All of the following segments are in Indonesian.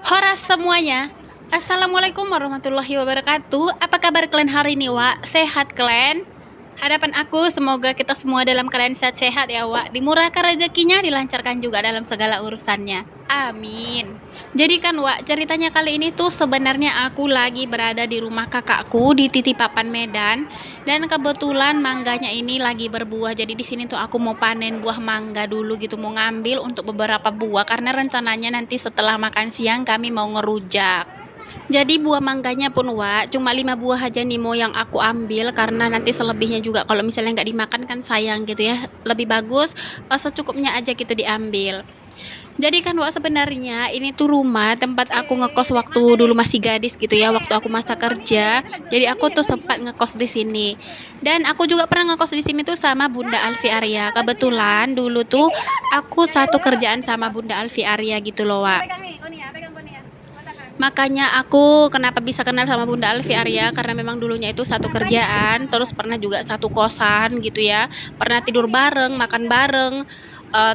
Horas semuanya. Assalamualaikum warahmatullahi wabarakatuh. Apa kabar kalian hari ini, Wak? Sehat kalian? Harapan aku semoga kita semua dalam keadaan sehat-sehat ya, Wak. Dimurahkan rezekinya, dilancarkan juga dalam segala urusannya. Amin. Jadi kan, Wak, ceritanya kali ini tuh sebenarnya aku lagi berada di rumah kakakku di Titipapan Medan dan kebetulan mangganya ini lagi berbuah. Jadi di sini tuh aku mau panen buah mangga dulu gitu, mau ngambil untuk beberapa buah karena rencananya nanti setelah makan siang kami mau ngerujak. Jadi buah mangganya pun Wak, cuma 5 buah aja nih mau yang aku ambil karena nanti selebihnya juga kalau misalnya nggak dimakan kan sayang gitu ya. Lebih bagus secukupnya aja gitu diambil. Jadi kan Wak sebenarnya ini tuh rumah tempat aku ngekos waktu dulu masih gadis gitu ya, waktu aku masa kerja. Jadi aku tuh sempat ngekos di sini. Dan aku juga pernah ngekos di sini tuh sama Bunda Alfi Arya. Kebetulan dulu tuh aku satu kerjaan sama Bunda Alfi Arya gitu loh, Wak. Makanya aku kenapa bisa kenal sama Bunda Alfi Arya karena memang dulunya itu satu kerjaan, terus pernah juga satu kosan gitu ya. Pernah tidur bareng, makan bareng,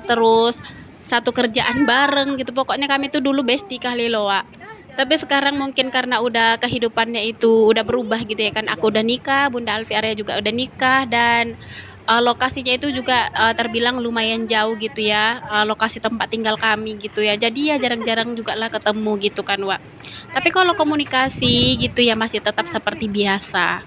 terus satu kerjaan bareng gitu. Pokoknya kami tuh dulu bestie kali loh, Wak. Tapi sekarang mungkin karena udah kehidupannya itu udah berubah gitu ya kan. Aku udah nikah, Bunda Alfi Arya juga udah nikah dan lokasinya itu juga terbilang lumayan jauh gitu ya, lokasi tempat tinggal kami gitu ya. Jadi ya jarang-jarang juga lah ketemu gitu kan, Wak. Tapi kalau komunikasi gitu ya masih tetap seperti biasa.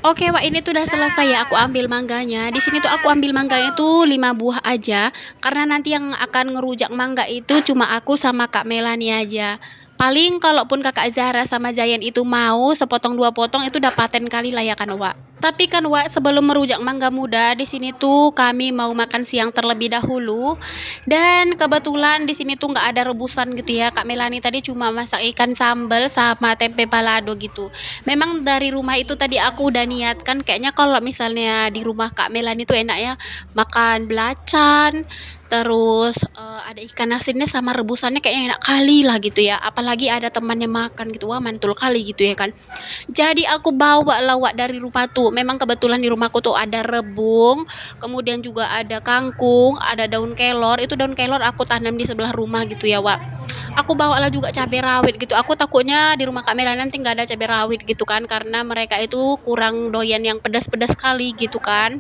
Oke, Wak, ini tuh udah selesai ya aku ambil mangganya. Di sini tuh aku ambil mangganya tuh 5 buah aja karena nanti yang akan ngerujak mangga itu cuma aku sama Kak Melani aja. Paling kalaupun Kakak Zahra sama Zayan itu mau sepotong dua potong itu udah paten kali lah ya kan, Wak. Tapi kan, Wak, sebelum merujak mangga muda di sini tuh kami mau makan siang terlebih dahulu. Dan kebetulan di sini tuh nggak ada rebusan gitu ya. Kak Melani tadi cuma masak ikan sambal sama tempe balado gitu. Memang dari rumah itu tadi aku udah niatkan kayaknya kalau misalnya di rumah Kak Melani tuh enak ya makan belacan, terus ada ikan asinnya sama rebusannya kayaknya enak kali lah gitu ya. Apalagi ada temannya makan gitu, wah mantul kali gitu ya kan. Jadi aku bawa lawak dari rumah tuh. Memang kebetulan di rumahku tuh ada rebung, kemudian juga ada kangkung, ada daun kelor. Itu daun kelor aku tanam di sebelah rumah gitu ya, Wak. Aku bawa lah juga cabai rawit gitu. Aku takutnya di rumah Kak Mela nanti nggak ada cabai rawit gitu kan, karena mereka itu kurang doyan yang pedas-pedas kali gitu kan.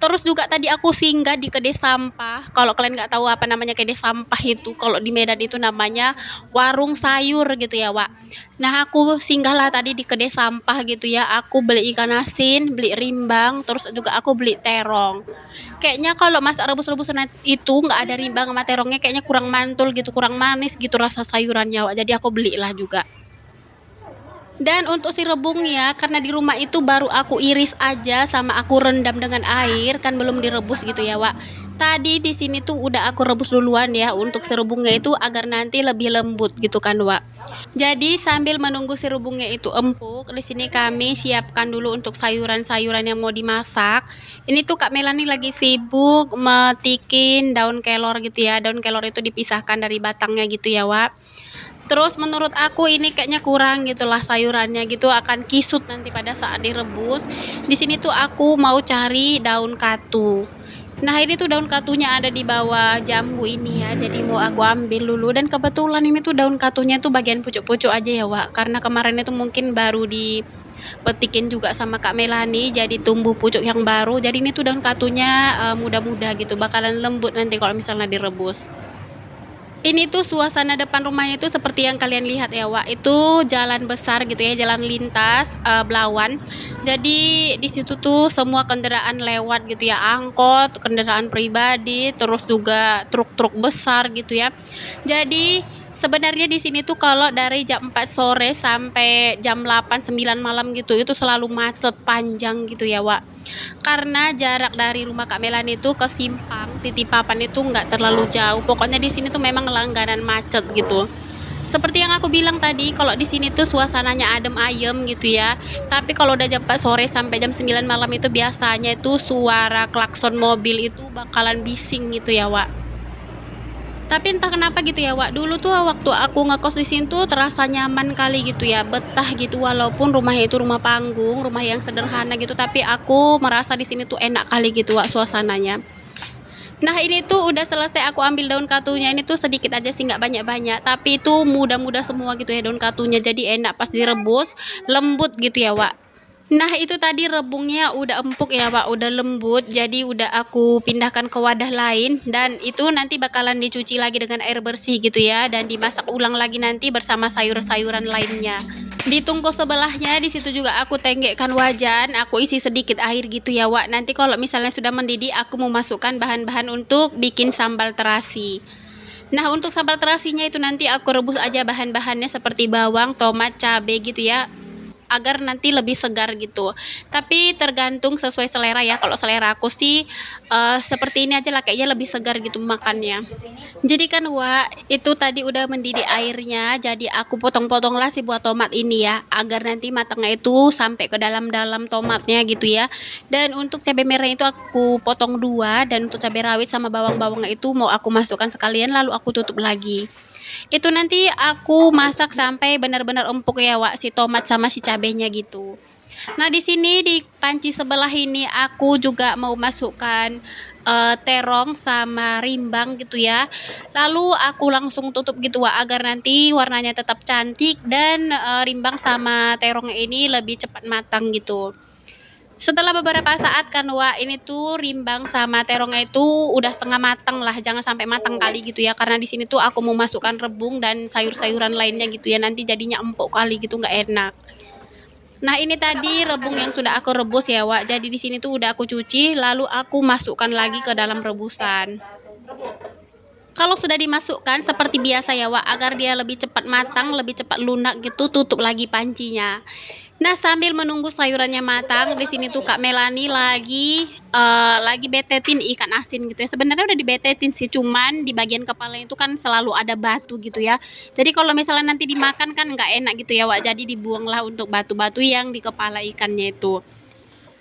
Terus juga tadi aku singgah di kedai sampah. Kalau kalian nggak tahu apa namanya kedai sampah itu, kalau di Medan itu namanya warung sayur gitu ya, Wak. Nah, aku singgahlah tadi di kedai sampah gitu ya. Aku beli ikan asin, beli rimbang, terus juga aku beli terong. Kayaknya kalau masak rebus-rebusan itu nggak ada rimbang sama terongnya, kayaknya kurang mantul gitu, kurang manis gitu rasa sayurannya, Wak. Jadi aku belilah juga. Dan untuk si rebungnya, karena di rumah itu baru aku iris aja sama aku rendam dengan air, kan belum direbus gitu ya, Wak. Tadi di sini tuh udah aku rebus duluan ya untuk si rebungnya itu agar nanti lebih lembut gitu kan, Wak. Jadi sambil menunggu si rebungnya itu empuk, di sini kami siapkan dulu untuk sayuran-sayuran yang mau dimasak. Ini tuh Kak Melani lagi sibuk metikin daun kelor gitu ya. Daun kelor itu dipisahkan dari batangnya gitu ya, Wak. Terus menurut aku ini kayaknya kurang gitulah sayurannya gitu akan kisut nanti pada saat direbus. Di sini tuh aku mau cari daun katu. Nah, ini tuh daun katunya ada di bawah jambu ini ya. Jadi mau aku ambil dulu dan kebetulan ini tuh daun katunya tuh bagian pucuk-pucuk aja ya, Wak. Karena kemarin itu mungkin baru dipetikin juga sama Kak Melani jadi tumbuh pucuk yang baru. Jadi ini tuh daun katunya muda-muda gitu, bakalan lembut nanti kalau misalnya direbus. Ini tuh suasana depan rumahnya itu seperti yang kalian lihat ya, Wak. Itu jalan besar gitu ya, jalan lintas Belawan. Jadi di situ tuh semua kendaraan lewat gitu ya, angkot, kendaraan pribadi, terus juga truk-truk besar gitu ya. Jadi sebenarnya di sini tuh kalau dari jam 4 sore sampai jam 8 9 malam gitu itu selalu macet panjang gitu ya, Wak. Karena jarak dari rumah Kak Melan itu ke simpang Titipapan itu nggak terlalu jauh. Pokoknya di sini tuh memang langganan macet gitu. Seperti yang aku bilang tadi, kalau di sini tuh suasananya adem ayem gitu ya. Tapi kalau udah jam 4 sore sampai jam 9 malam itu biasanya itu suara klakson mobil itu bakalan bising gitu ya, Wak. Tapi entah kenapa gitu ya, Wak. Dulu tuh waktu aku ngekos di sini tuh terasa nyaman kali gitu ya, betah gitu walaupun rumahnya itu rumah panggung, rumah yang sederhana gitu, tapi aku merasa di sini tuh enak kali gitu, Wak, suasananya. Nah ini tuh udah selesai aku ambil daun katunya, ini tuh sedikit aja sih nggak banyak-banyak, tapi itu muda-muda semua gitu ya daun katunya, jadi enak pas direbus, lembut gitu ya Wak. Nah itu tadi rebungnya udah empuk ya Wak, udah lembut, jadi udah aku pindahkan ke wadah lain, dan itu nanti bakalan dicuci lagi dengan air bersih gitu ya, dan dimasak ulang lagi nanti bersama sayur-sayuran lainnya. Di tungku sebelahnya di situ juga aku tenggekkan wajan, aku isi sedikit air gitu ya Wak. Nanti kalau misalnya sudah mendidih aku mau masukkan bahan-bahan untuk bikin sambal terasi. Nah untuk sambal terasinya itu nanti aku rebus aja bahan-bahannya seperti bawang, tomat, cabai gitu ya, agar nanti lebih segar gitu. Tapi tergantung sesuai selera ya. Kalau selera aku sih seperti ini aja lah, kayaknya lebih segar gitu makannya. Jadi kan Wak, itu tadi udah mendidih airnya, jadi aku potong-potonglah si buah tomat ini ya, agar nanti matangnya itu sampai ke dalam-dalam tomatnya gitu ya. Dan untuk cabai merah itu aku potong dua, dan untuk cabai rawit sama bawang-bawangnya itu mau aku masukkan sekalian lalu aku tutup lagi. Itu nanti aku masak sampai benar-benar empuk ya Wak, si tomat sama si cabenya gitu. Nah, di sini di panci sebelah ini aku juga mau masukkan terong sama rimbang gitu ya. Lalu aku langsung tutup gitu Wak, agar nanti warnanya tetap cantik dan rimbang sama terong ini lebih cepat matang gitu. Setelah beberapa saat kan Wak, ini tuh rimbang sama terongnya itu udah setengah matang lah, jangan sampai matang kali gitu ya. Karena di sini tuh aku mau masukkan rebung dan sayur-sayuran lainnya gitu ya. Nanti jadinya empuk kali gitu nggak enak. Nah, ini tadi rebung yang sudah aku rebus ya, Wak. Jadi di sini tuh udah aku cuci, lalu aku masukkan lagi ke dalam rebusan. Kalau sudah dimasukkan seperti biasa ya Wak, agar dia lebih cepat matang, lebih cepat lunak gitu, tutup lagi pancinya. Nah, sambil menunggu sayurannya matang, di sini tuh Kak Melani lagi betetin ikan asin gitu ya. Sebenarnya udah dibetetin sih, cuman di bagian kepala itu kan selalu ada batu gitu ya. Jadi kalau misalnya nanti dimakan kan nggak enak gitu ya Wak. Jadi dibuanglah untuk batu-batu yang di kepala ikannya itu.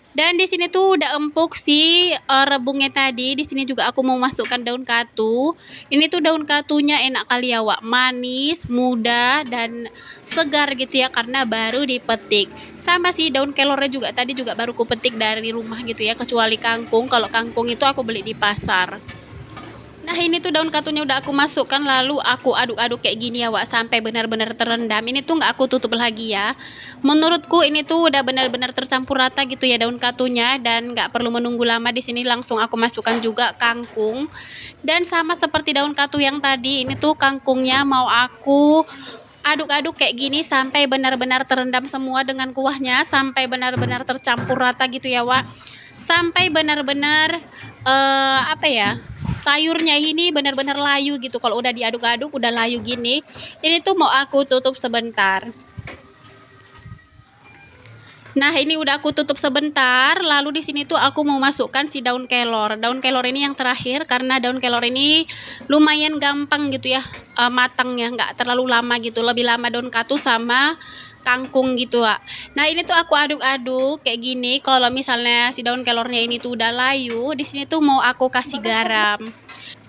Dan di sini tuh udah empuk sih rebungnya tadi. Di sini juga aku mau masukkan daun katu. Ini tuh daun katunya enak kali ya Wak, manis, muda dan segar gitu ya karena baru dipetik. Sama sih daun kelornya juga tadi juga baru kupetik dari rumah gitu ya, kecuali kangkung. Kalau kangkung itu aku beli di pasar. Nah ini tuh daun katunya udah aku masukkan, lalu aku aduk-aduk kayak gini ya Wak sampai benar-benar terendam. Ini tuh nggak aku tutup lagi ya. Menurutku ini tuh udah benar-benar tercampur rata gitu ya daun katunya, dan nggak perlu menunggu lama. Di sini langsung aku masukkan juga kangkung. Dan sama seperti daun katu yang tadi, ini tuh kangkungnya mau aku aduk-aduk kayak gini sampai benar-benar terendam semua dengan kuahnya, sampai benar-benar tercampur rata gitu ya Wak. Sampai benar-benar apa ya, sayurnya ini benar-benar layu gitu. Kalau udah diaduk-aduk udah layu gini, ini tuh mau aku tutup sebentar. Nah, ini udah aku tutup sebentar, lalu di sini tuh aku mau masukkan si daun kelor. Daun kelor ini yang terakhir karena daun kelor ini lumayan gampang gitu ya matangnya, nggak terlalu lama gitu. Lebih lama daun katu sama kangkung gitu, Kak. Nah, ini tuh aku aduk-aduk kayak gini. Kalau misalnya si daun kelornya ini tuh udah layu, di sini tuh mau aku kasih garam.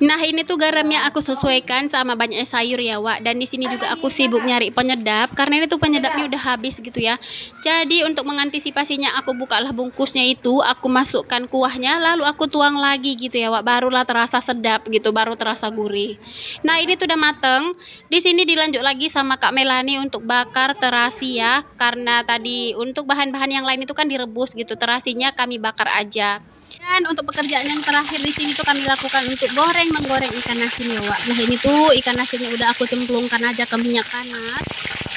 Nah, ini tuh garamnya aku sesuaikan sama banyaknya sayur ya, Wak. Dan di sini juga aku sibuk nyari penyedap karena ini tuh penyedapnya udah habis gitu ya. Jadi untuk mengantisipasinya aku bukalah bungkusnya itu, aku masukkan kuahnya lalu aku tuang lagi gitu ya, Wak. Barulah terasa sedap gitu, baru terasa gurih. Nah, ini tuh udah mateng. Di sini dilanjut lagi sama Kak Melani untuk bakar terasi ya. Karena tadi untuk bahan-bahan yang lain itu kan direbus gitu. Terasinya kami bakar aja. Dan untuk pekerjaan yang terakhir di sini tuh kami lakukan untuk menggoreng ikan asin ya Wak. Nah ini tuh ikan asinnya udah aku cemplungkan aja ke minyak panas.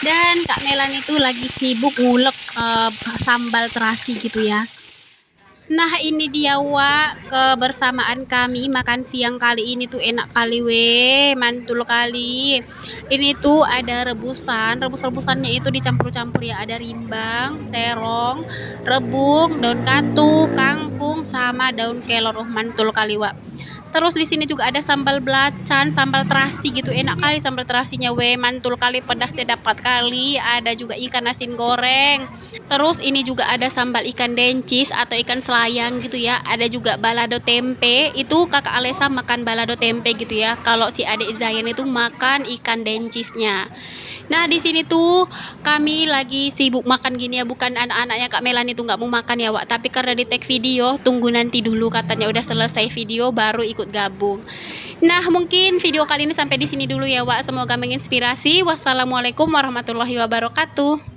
Dan Kak Melan itu lagi sibuk ngulek sambal terasi gitu ya. Nah ini dia Wak, kebersamaan kami makan siang kali ini tuh enak kali mantul kali. Ini tuh ada rebusan, rebus-rebusannya itu dicampur-campur ya, ada rimbang, terong, rebung, daun katu, kangkung sama daun kelor. Mantul kali Wak. Terus di sini juga ada sambal belacan, sambal terasi gitu. Enak kali sambal terasinya mantul kali, pedasnya dapat kali. Ada juga ikan asin goreng. Terus ini juga ada sambal ikan dencis atau ikan selayang gitu ya. Ada juga balado tempe. Itu Kakak Alesa makan balado tempe gitu ya. Kalau si adik Zayan itu makan ikan dencisnya. Nah di sini tuh kami lagi sibuk makan gini ya, bukan anak-anaknya Kak Melan itu nggak mau makan ya Wak, tapi karena di tag video, tunggu nanti dulu katanya udah selesai video baru ikut ikut gabung. Nah, mungkin video kali ini sampai di sini dulu ya, Wak. Semoga menginspirasi. Wassalamualaikum warahmatullahi wabarakatuh.